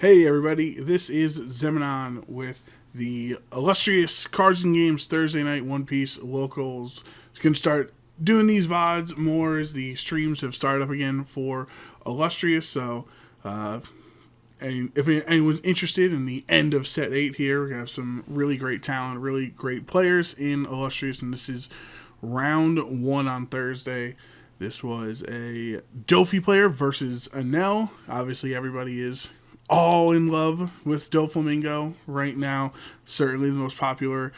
Hey everybody, this is Xeminan with the Illustrious Cards and Games Thursday night One Piece locals. You can start doing these VODs more as the streams have started up again for Illustrious. So, and if anyone's interested in the end of set 8 here, we're going to have some really great talent, really great players in Illustrious, and this is round 1 on Thursday. This was a Dofi player versus Enel. Obviously, everybody is all in love with Doflamingo right now. Certainly the most popular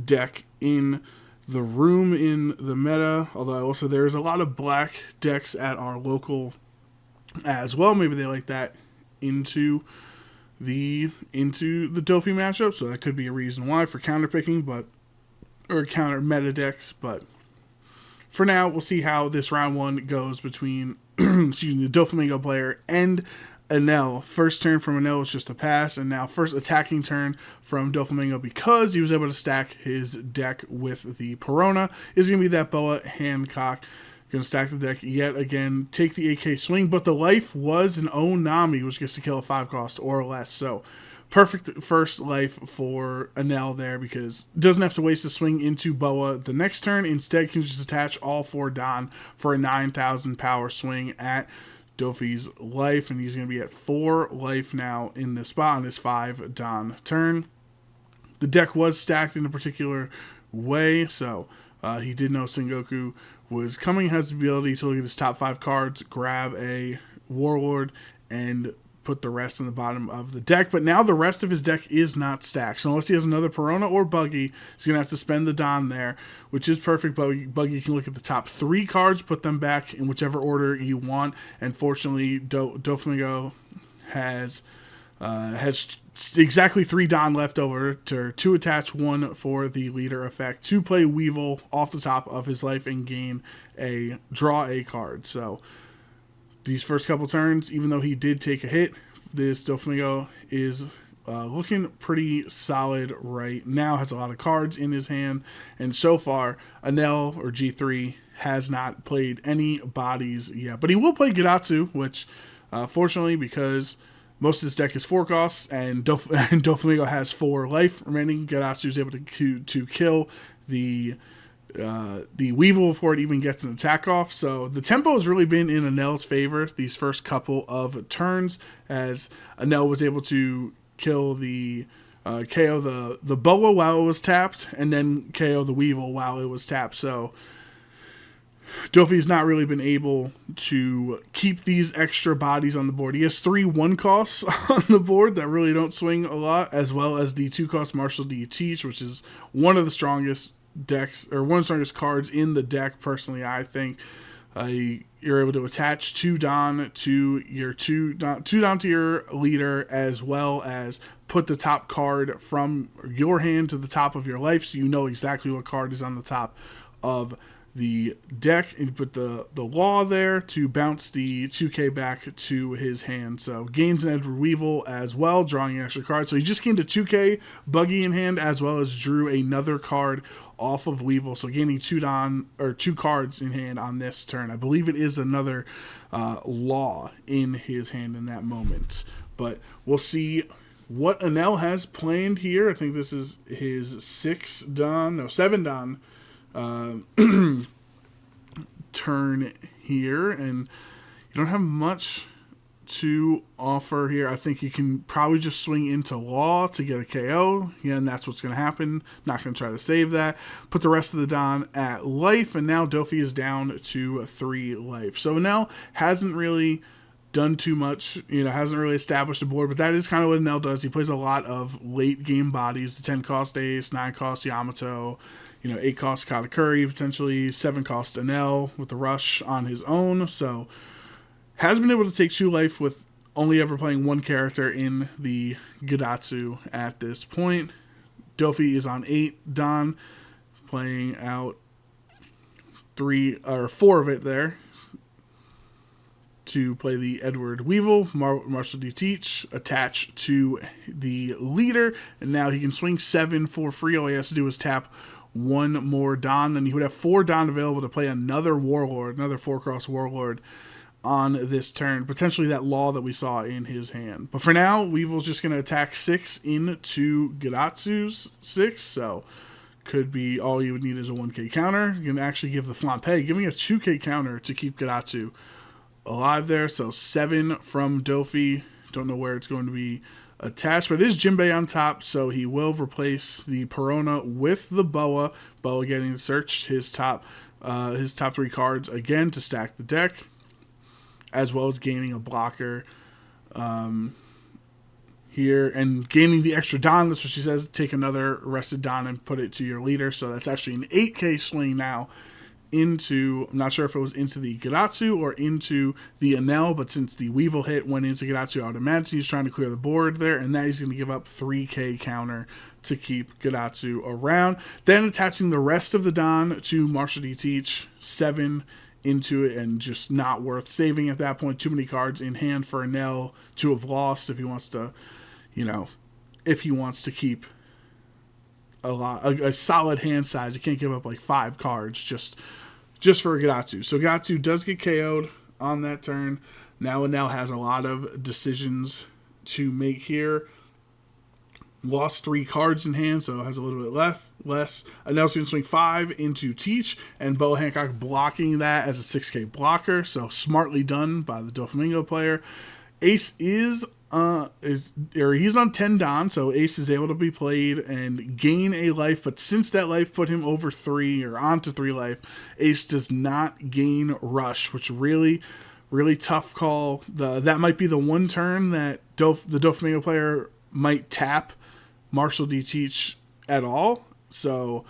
deck in the room in the meta. Although also there's a lot of black decks at our local as well. Maybe they like that into the Dofi matchup. So that could be a reason why for counter picking, or counter meta decks. But for now, we'll see how this round 1 goes between the Doflamingo player and Enel. First turn from Enel was just a pass, and now first attacking turn from Doflamingo, because he was able to stack his deck with the Perona, is going to be that Boa Hancock. Going to stack the deck yet again, take the AK swing, but the life was an Onami, which gets to kill a 5 cost or less. So perfect first life for Enel there, because doesn't have to waste a swing into Boa the next turn. Instead can just attach all 4 Don for a 9,000 power swing at Dofi's life, and he's going to be at 4 life now in this spot on his 5 Don turn. The deck was stacked in a particular way, so he did know Sengoku was coming, has the ability to look at his top 5 cards, grab a Warlord, and put the rest in the bottom of the deck. But now the rest of his deck is not stacked, so unless he has another Perona or Buggy, he's going to have to spend the Don there, which is perfect. Buggy can look at the top 3 cards, put them back in whichever order you want, and fortunately Doflamingo has exactly 3 Don left over to attach 1 for the leader effect, to play Weevil off the top of his life and draw a card. So these first couple turns, even though he did take a hit, this Doflamingo is looking pretty solid right now. Has a lot of cards in his hand, and so far, Enel or G3 has not played any bodies yet. But he will play Gidatsu, which, fortunately, because most of his deck is 4 costs, and Doflamingo has 4 life remaining, Gidatsu is able to kill the Weevil before it even gets an attack off. So the tempo has really been in Enel's favor these first couple of turns, as Enel was able to kill the KO the Boa while it was tapped, and then KO the Weevil while it was tapped. So Dofi's not really been able to keep these extra bodies on the board. He has 3 1-costs on the board that really don't swing a lot, as well as the 2-cost Marshall D. Teach, which is one of the strongest decks, or one of the strongest cards in the deck, personally, I think. You're able to attach 2 Don to your 2 Don to your leader, as well as put the top card from your hand to the top of your life, so you know exactly what card is on the top of the deck, and you put the Law there to bounce the 2K back to his hand. So gains an Edward Weevil as well, drawing an extra card. So he just gained a 2K Buggy in hand, as well as drew another card off of Weevil. So gaining 2 cards in hand on this turn. I believe it is another Law in his hand in that moment. But we'll see what Enel has planned here. I think this is his 7 Don turn here, and you don't have much to offer here. I think you can probably just swing into Law to get a KO. Yeah, and that's what's going to happen. Not going to try to save that. Put the rest of the Don at life, and now Dofi is down to 3 life. So Enel hasn't really done too much, hasn't really established a board, but that is kind of what Enel does. He plays a lot of late game bodies, the 10-cost Ace, 9-cost Yamato, 8-cost Katakuri, potentially 7-cost Enel with the Rush on his own. So has been able to take 2 life with only ever playing 1 character in the Gidatsu at this point. Dofi is on 8 Don, playing out 4 of it there to play the Edward Weevil, Marshall D. Teach, attach to the leader, and now he can swing 7 for free. All he has to do is tap 1 more Don, then he would have 4 Don available to play another Warlord, another 4-cross Warlord on this turn. Potentially that Law that we saw in his hand. But for now, Weevil's just going to attack 6 into Gadatsu's 6. So could be all you would need is a 1k counter. You can actually give the Flampe, giving a 2k counter to keep Gadatsu alive there. So 7 from Dofi. Don't know where it's going to be attached, but it is Jinbei on top, so he will replace the Perona with the Boa. Boa getting searched his top 3 cards again to stack the deck, as well as gaining a blocker here and gaining the extra Don. That's what she says. Take another rested Don and put it to your leader. So that's actually an 8k swing now into, I'm not sure if it was into the Gadatsu or into the Enel, but since the Weevil hit went into Gadatsu, I would imagine he's trying to clear the board there, and that he's going to give up 3k counter to keep Gadatsu around. Then attaching the rest of the Don to Marshall D. Teach, 7 into it, and just not worth saving at that point. Too many cards in hand for Enel to have lost if he wants to, if he wants to keep a solid hand size. You can't give up like 5 cards just for Gadatsu. So Gadatsu does get KO'd on that turn. Now Enel has a lot of decisions to make here. Lost 3 cards in hand, so has a little bit less. Enel's going to swing 5 into Teach, and Bo Hancock blocking that as a 6k blocker. So smartly done by the Doflamingo player. Ace he's on 10 Don, so Ace is able to be played and gain a life, but since that life put him over 3 or onto 3 life, Ace does not gain Rush, which really tough call. That might be the one turn that the Doflamingo player might tap Marshall D. Teach at all. So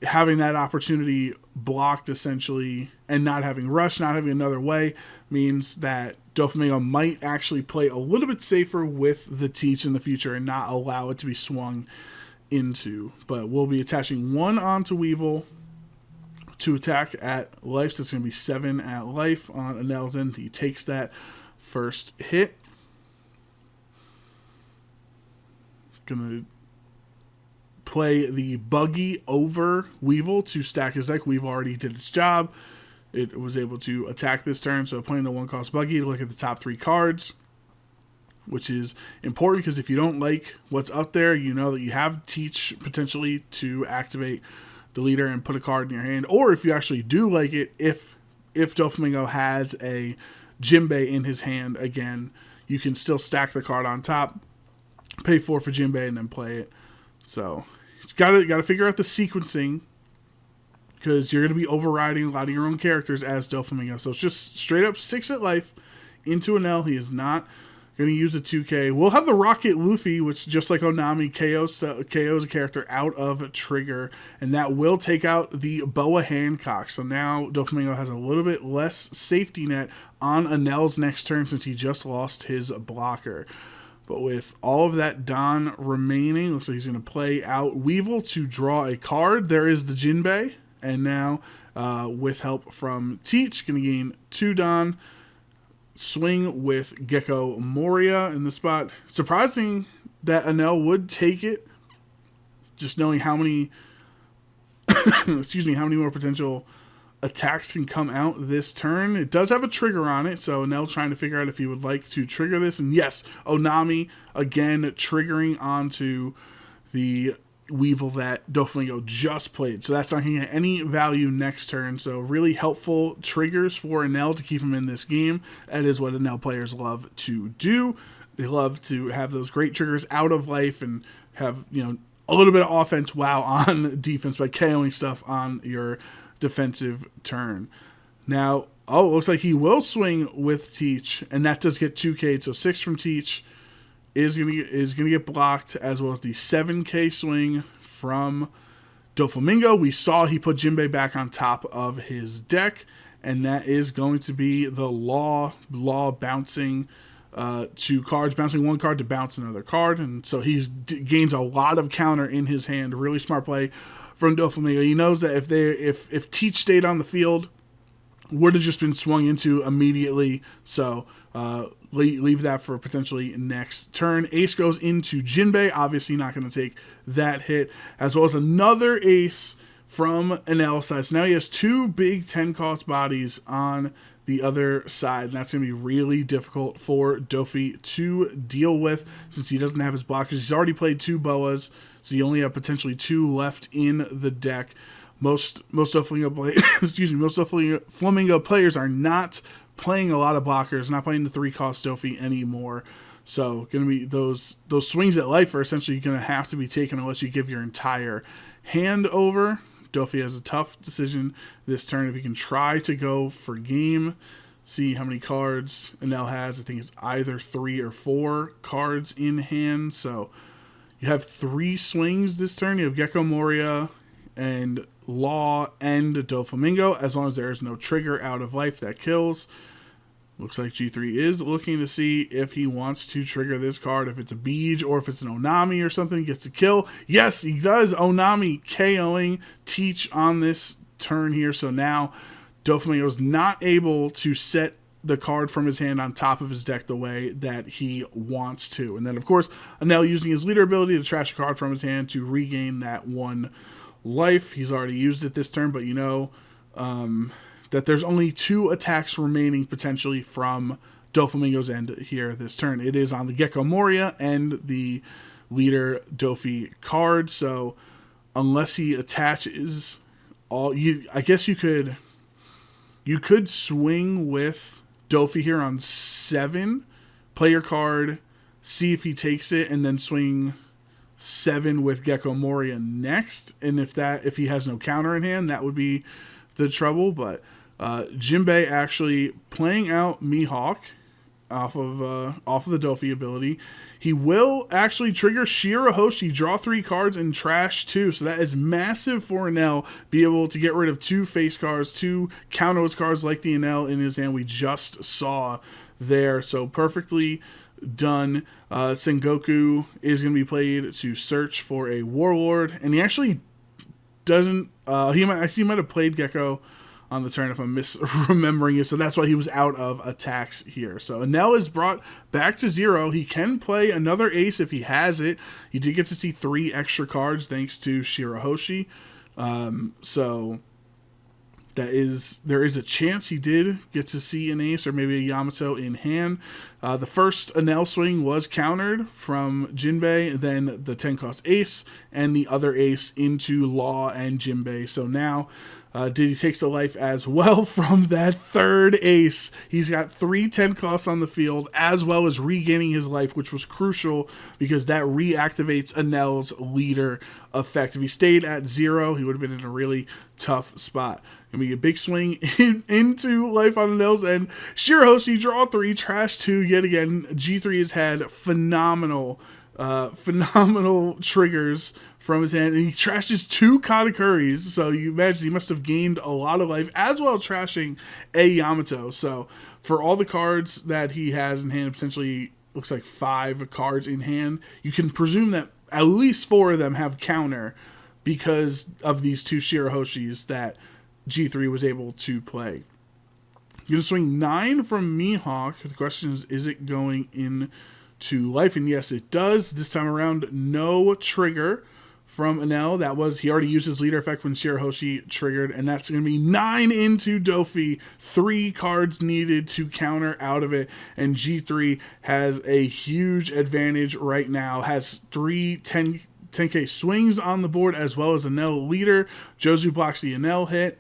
having that opportunity blocked essentially and not having Rush, not having another way, means that Doflamingo might actually play a little bit safer with the Teach in the future and not allow it to be swung into. But we'll be attaching 1 onto Weevil to attack at life. So it's going to be 7 at life on Enel's end. He takes that first hit. Going to play the Buggy over Weevil to stack his deck. Weevil already did its job. It was able to attack this turn, so playing the 1-cost Buggy to look at the top 3 cards, which is important because if you don't like what's up there, you know that you have Teach potentially to activate the leader and put a card in your hand. Or if you actually do like it, if Doflamingo has a Jinbei in his hand again, you can still stack the card on top, pay 4 for Jinbei, and then play it. So you gotta figure out the sequencing, because you're going to be overriding a lot of your own characters as Doflamingo. So it's just straight up 6 at life into Enel. He is not going to use a 2k. We'll have the Rocket Luffy, which just like Onami, KOs a character out of trigger, and that will take out the Boa Hancock. So now Doflamingo has a little bit less safety net on Enel's next turn since he just lost his blocker. But with all of that Don remaining, looks like he's going to play out Weevil to draw a card. There is the Jinbei. And now, with help from Teach, going to gain 2 Don. Swing with Gecko Moria in the spot. Surprising that Enel would take it, just knowing how many, how many more potential attacks can come out this turn. It does have a trigger on it, so Enel trying to figure out if he would like to trigger this. And yes, Onami again triggering onto the Weevil that Doflamingo just played. So that's not going to get any value next turn. So really helpful triggers for Enel to keep him in this game. That is what Enel players love to do. They love to have those great triggers out of life and have, a little bit of offense while on defense by KOing stuff on your defensive turn. Now, it looks like he will swing with Teach, and that does get 2k. So 6 from Teach is gonna get blocked, as well as the 7k swing from Doflamingo. We saw he put Jinbei back on top of his deck, and that is going to be the Law bouncing 2 cards, bouncing 1 card to bounce another card, and so he gains a lot of counter in his hand. Really smart play from Doflamingo. He knows that if Teach stayed on the field, would have just been swung into immediately. So leave that for potentially next turn. Ace goes into Jinbei, obviously not going to take that hit, as well as another ace from Enel side. So now he has 2 big 10-cost bodies on the other side. And that's going to be really difficult for Dofi to deal with since he doesn't have his blockers. He's already played 2 Boas, so you only have potentially 2 left in the deck. Most Doflamingo players are not playing a lot of blockers, not playing the 3-cost Dofi anymore. So going to be those swings at life are essentially going to have to be taken unless you give your entire hand over. Dofi has a tough decision this turn. If he can try to go for game, see how many cards Enel has. I think it's either 3 or 4 cards in hand. So you have 3 swings this turn. You have Gecko Moria and Law and Doflamingo, as long as there is no trigger out of life that kills. Looks like G3 is looking to see if he wants to trigger this card, if it's a Beej or if it's an Onami or something, gets a kill. Yes, he does. Onami KOing Teach on this turn here. So now Doflamingo is not able to set the card from his hand on top of his deck the way that he wants to. And then, of course, Enel using his leader ability to trash a card from his hand to regain that 1 life. He's already used it this turn, but you know that there's only 2 attacks remaining potentially from Doflamingo's end here this turn. It is on the Gecko Moria and the leader Dofi card. So unless he attaches I guess you could swing with Dofi here on 7, play your card, see if he takes it, and then swing 7 with Gecko Moria next. And if he has no counter in hand, that would be the trouble. But Jinbei actually playing out Mihawk off of the Dofi ability. He will actually trigger Shirahoshi, draw 3 cards, and trash 2. So that is massive for Enel. Be able to get rid of 2 face cards, 2 counter cards like the Enel in his hand we just saw there. So perfectly done. Sengoku is going to be played to search for a Warlord. And he actually doesn't... he might have played Gecko on the turn if I'm misremembering it. So that's why he was out of attacks here. So Enel is brought back to 0. He can play another ace if he has it. He did get to see 3 extra cards thanks to Shirahoshi. So there is a chance he did get to see an ace or maybe a Yamato in hand. The first Enel swing was countered from Jinbei, then the 10-cost ace and the other ace into Law and Jinbei. So now Diddy takes the life as well from that 3rd ace. He's got 3 10 costs on the field, as well as regaining his life, which was crucial because that reactivates Enel's leader effect. If he stayed at 0, he would have been in a really tough spot. Gonna be a big swing into life on Enel's end. Shirahoshi, draw 3, trash 2 yet again. G3 has had phenomenal triggers from his hand, and he trashes 2 Katakuris, so you imagine he must have gained a lot of life, as well as trashing a Yamato. So for all the cards that he has in hand, potentially looks like 5 cards in hand, you can presume that at least 4 of them have counter because of these 2 Shirahoshis that G3 was able to play. You're going to swing 9 from Mihawk. The question is it going into life? And yes, it does. This time around, no trigger from Enel. He already used his leader effect when Shirahoshi triggered, and that's going to be 9 into Dofi. 3 cards needed to counter out of it, and G3 has a huge advantage right now. Has 3 10k swings on the board, as well as Enel leader. Jozu blocks the Enel hit.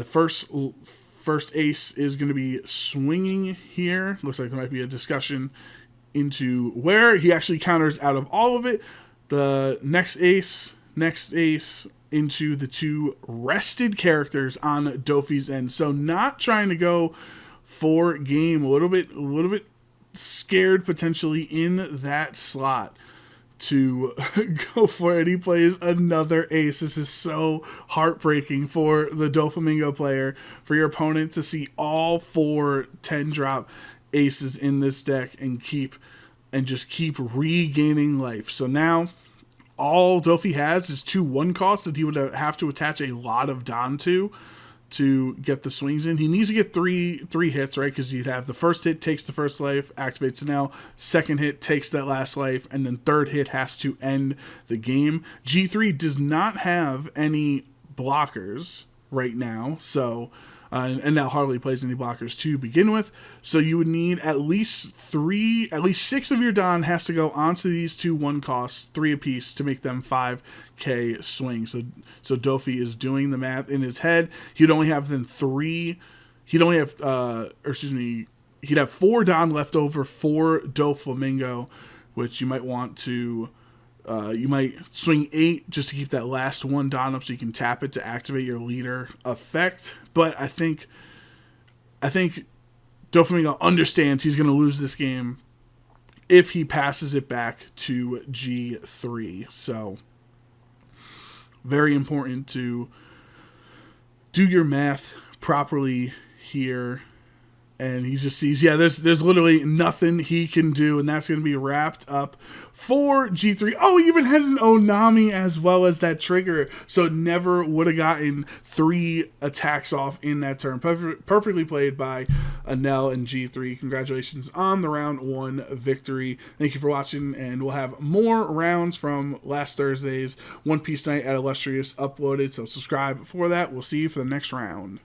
First ace is going to be swinging here. Looks like there might be a discussion into where he actually counters out of all of it. The next ace into the 2 rested characters on Dofi's end. So not trying to go for game, a little bit scared potentially in that slot to go for it. He plays another ace. This is so heartbreaking for the Doflamingo player, for your opponent to see all 4 10-drop aces in this deck and just keep regaining life. So now all Dofi has is 2 1-costs that he would have to attach a lot of Don to get the swings in. He needs to get three hits, right? Because you'd have the first hit takes the first life, activates Enel. Second hit takes that last life, and then third hit has to end the game. G3 does not have any blockers right now, so and now hardly plays any blockers to begin with. So you would need at least 6 of your Don has to go onto these 2 1 costs, 3 apiece, to make them 5k swing. So Dofi is doing the math in his head. He'd only have then 3. He'd only have, he'd have 4 Don left over for Doflamingo, which you might want to. You might swing 8 just to keep that last 1 Don up so you can tap it to activate your leader effect. But I think Doflamingo understands he's going to lose this game if he passes it back to G3. So very important to do your math properly here. And he just sees, there's literally nothing he can do, and that's going to be wrapped up for G3. Oh, he even had an Onami as well as that trigger, so never would have gotten 3 attacks off in that turn. Perfectly played by Enel and G3. Congratulations on the round 1 victory. Thank you for watching, and we'll have more rounds from last Thursday's One Piece Night at Illustrious uploaded, so subscribe for that. We'll see you for the next round.